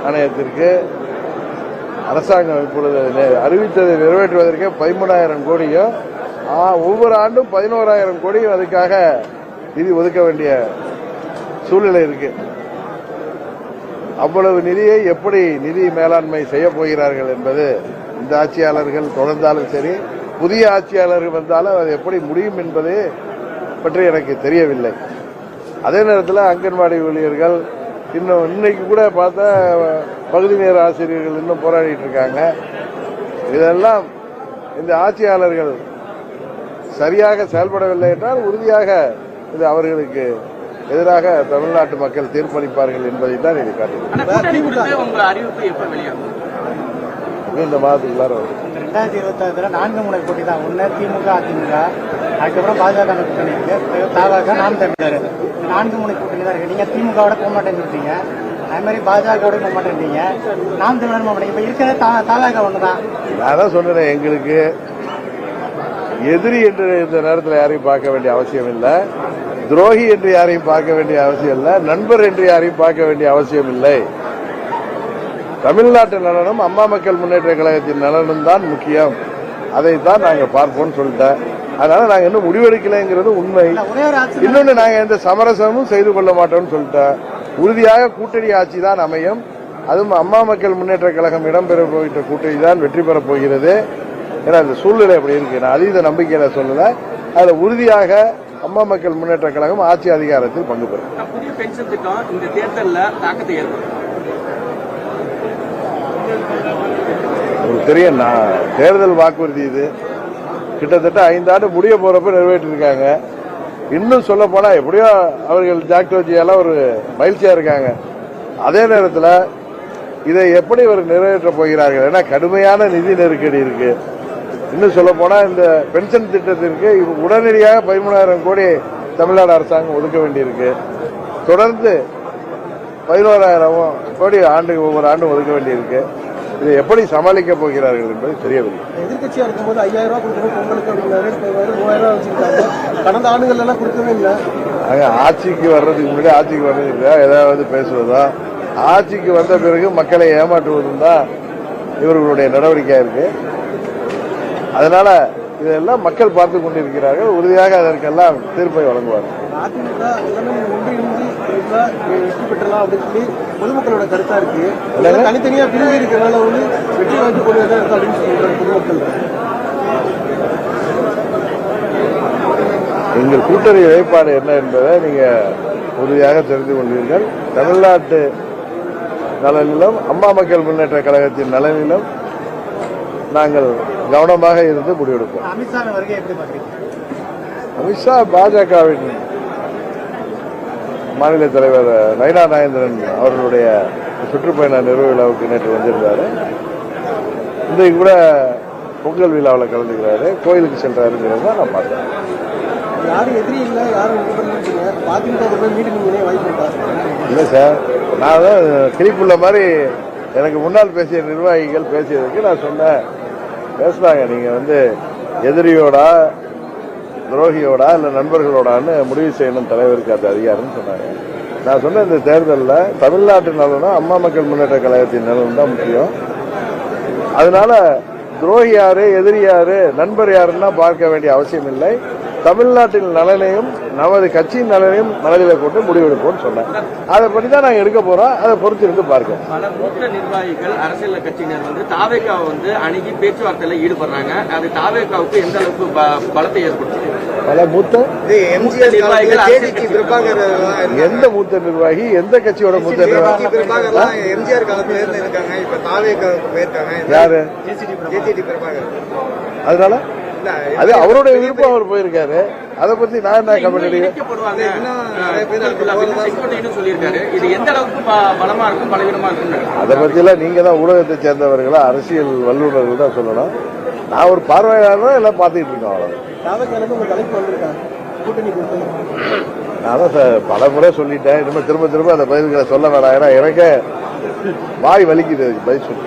ஆணையத்திற்கு அரசாங்கம் இப்பொழுது அறிவித்ததை நிறைவேற்றுவதற்கு 13,000 கோடியும் ஒவ்வொரு ஆண்டும் 11,000 கோடியும் அதுக்காக நிதி ஒதுக்க வேண்டிய சூழ்நிலை இருக்கு. அவ்வளவு நிதியை எப்படி நிதி மேலாண்மை செய்ய போகிறார்கள் என்பது இந்த ஆட்சியாளர்கள் தொடர்ந்தாலும் சரி, புதிய ஆட்சியாளர்கள் வந்தாலும் அது எப்படி முடியும் என்பது பற்றி எனக்கு தெரியவில்லை. அதே நேரத்தில் அங்கன்வாடி ஊழியர்கள் இன்னைக்கு கூட பார்த்தா பகுதி நேர ஆசிரியர்கள் இன்னும் போராடிட்டு இருக்காங்க. இதெல்லாம் இந்த ஆட்சியாளர்கள் சரியாக செயல்படவில்லை என்றால் உறுதியாக இது அவர்களுக்கு எதிராக தமிழ்நாட்டு மக்கள் தீர்ப்பளிப்பார்கள் என்பதை தான் இது காட்டுகிறது. இந்த மாதத்துக்குள்ளார 2026 4 முனை போட்டி தான். ஒன்று திமுக, அதிமுக, அதுக்கப்புறம் பாஜக கூட்டணி இருக்கு, தாவாக, நாம் தமிழர். 4 முனை கூட்டணி தான் இருக்கு. நீங்க திமுகவோட போக மாட்டேன்னு, அதே மாதிரி பாஜகவோட போக மாட்டேன்றீங்க, நாம் தமிழர் போக மாட்டேங்க. இப்ப இருக்கிற தாவாக ஒண்ணுதான். நான் தான் சொன்னேன், எங்களுக்கு எதிரி என்று இந்த நேரத்தில் யாரையும் பார்க்க வேண்டிய அவசியம் இல்லை, துரோகி என்று யாரையும் பார்க்க வேண்டிய அவசியம் இல்லை, நண்பர் என்று யாரையும் பார்க்க வேண்டிய அவசியம் இல்லை. தமிழ்நாட்டு நலனும் அம்மா மக்கள் முன்னேற்ற கழகத்தின் நலனும் தான் முக்கியம். அதைத்தான் நாங்க பார்ப்போம் சொல்லிட்டேன். அதனால நாங்க இன்னும் முடிவெடுக்கலைங்கிறது உண்மை. இன்னொன்னு நாங்க எந்த சமரசமும் செய்து கொள்ள மாட்டோம்னு சொல்லிட்டேன். உறுதியாக கூட்டணி ஆட்சி தான் அமையும். அதுவும் அம்மா மக்கள் முன்னேற்ற கழகம் இடம்பெற போகின்ற கூட்டணி தான் வெற்றி பெறப் போகிறது. ஏன்னா இந்த சூழ்நிலை அப்படி இருக்கு. நான் அதீத நம்பிக்கையில சொல்லல. அதுல உறுதியாக அம்மா மக்கள் முன்னேற்ற கழகம் ஆட்சி அதிகாரத்தில் பங்கு பெறும். புதிய பென்ஷன் திட்டம் இந்த தேர்தலில் தாக்கத்தை ஏற்படும். உங்களுக்கு தெரியும், தேர்தல் வாக்குறுதி இது கிட்டத்தட்ட 5 ஆண்டு முடிய போறப்ப நிறைவேற்றிருக்காங்க. இன்னும் சொல்ல போனா எப்படியோ அவர்கள் ஜாக்டோஜியால ஒரு மகிழ்ச்சியா இருக்காங்க. அதே நேரத்தில் இதை எப்படி இவர் நிறைவேற்ற போகிறார்கள்? ஏன்னா கடுமையான நிதி நெருக்கடி இருக்கு. இன்னும் சொல்ல போனா இந்த பென்ஷன் திட்டத்திற்கு உடனடியாக 13,000 கோடி தமிழ்நாடு அரசாங்கம் ஒதுக்க வேண்டியிருக்கு. தொடர்ந்து 11,000 கோடி ஒவ்வொரு ஆண்டும் ஒதுக்க வேண்டியிருக்கு. இதை எப்படி சமாளிக்க போகிறார்கள் என்பது தெரியவில்லை. எதிர்கட்சியா இருக்கும்போது 5,000 ரூபாய் கொடுக்கணும் பொங்கலுக்கு அப்படின்னாரு. 3,000 ரூபாய் வச்சிருக்காங்க. கடந்த ஆண்டுகள் எல்லாம் கொடுக்கவே இல்லை. ஆட்சிக்கு வர்றதுக்கு முன்னாடி ஆட்சிக்கு வர்றதுக்கு ஏதாவது பேசுவதா, ஆட்சிக்கு வந்த பிறகு மக்களை ஏமாற்றுவதும் தான் இவர்களுடைய நடவடிக்கையா இருக்கு. அதனால இதெல்லாம் மக்கள் பார்த்து கொண்டிருக்கிறார்கள். உறுதியாக அதற்கெல்லாம் தீர்ப்பை வழங்குவார்கள். அதிமுக வெற்றி பெற்றலாம் அப்படின்னு சொல்லி பொதுமக்களோட கருத்தா இருக்கு. தனித்தனியா பிரிவு இருக்கிறனால வந்து வெற்றி வாங்கி கொண்டு அப்படின்னு சொல்றாங்க பொதுமக்கள். எங்கள் கூட்டணி நிலைப்பாடு என்ன என்பதை நீங்க உறுதியாக தெரிந்து கொள்வீர்கள். தமிழ்நாட்டு நலனிலும் அம்மா மக்கள் முன்னேற்ற கழகத்தின் நலனிலும் நாங்கள் கவனமாக இருந்து முடிவெடுப்போம். அமித்ஷா பாஜகவின் மாநில தலைவர் நயினா நாகேந்திரன் அவர்களுடைய சுற்றுப்பயண நிறைவு விழாவுக்கு நேற்று வந்திருந்தாரு. இன்றைக்கு கூட பொங்கல் விழாவில் கலந்துக்கிறாரு, கோயிலுக்கு சென்றாருங்கிறத நான் பார்த்தேன். யாரும் எதிரி இல்லை, யாரும் இல்லை சார், நான் தான் கிளிப்புள்ள மாதிரி எனக்கு முன்னால் பேசிய நிர்வாகிகள் பேசியதுக்கு நான் சொன்னேன், பேசுறாங்க, நீங்க எதிரியோடா துரோகியோடா இல்ல நண்பர்களோடான்னு முடிவு செய்யணும் தலைவருக்கு அது அதிகாரம்னு சொன்னாங்க. நான் சொன்ன இந்த தேர்தலில் தமிழ்நாட்டு நலனும் அம்மா மக்கள் முன்னேற்ற கழகத்தின் நலனும் தான் முக்கியம். அதனால துரோகி யாரு எதிரி யாரு நண்பர் யாருன்னா பார்க்க வேண்டிய அவசியம் இல்லை. தமிழ்நாட்டின் நலனையும் நமது கட்சியின் நலனையும் மனதில் கொண்டு முடிவெடுப்போம்னு சொன்னேன். அதை பற்றி தான் நாங்கள் எடுக்க போறோம். அதை பொறுத்து இருந்து பார்க்க. பல மூத்த நிர்வாகிகள் அரசியல் கட்சியினர் தாவேகாவை அணுகி பேச்சுவார்த்தையில் ஈடுபடுறாங்க. அது தாவேகாவுக்கு எந்த அளவுக்கு பலத்தை ஏற்படுத்தும்? பல மூத்த நிர்வாகிகள் எந்த மூத்த நிர்வாகி எந்த கட்சியோட மூத்த நிர்வாகி? எம்ஜிஆர் காலத்துல இருந்து இருக்காங்க, இப்ப தாவேகாவுக்கு போயிருக்காங்க. யாரு? ஜேசிடி பிரபாகர். அதனால அது அவருடைய விருப்பம், அவர் போயிருக்காரு. அதை பத்தி நான் என்ன கமெண்ட் அதை பத்தி எல்லாம் நீங்க தான் ஊடகத்தை சேர்ந்தவர்களா அரசியல் வல்லுநர்கள் தான் சொல்லணும். நான் ஒரு பார்வையாளர் எல்லாம் பாத்துக்கிட்டு இருக்கோம். நான் தான் பல முறை சொல்லிட்டேன். இனிமே திரும்ப திரும்ப அந்த பதில்களை சொல்ல வேணாம். ஏன்னா எனக்கு வாய் வலிக்குது பதில் சொல்லி.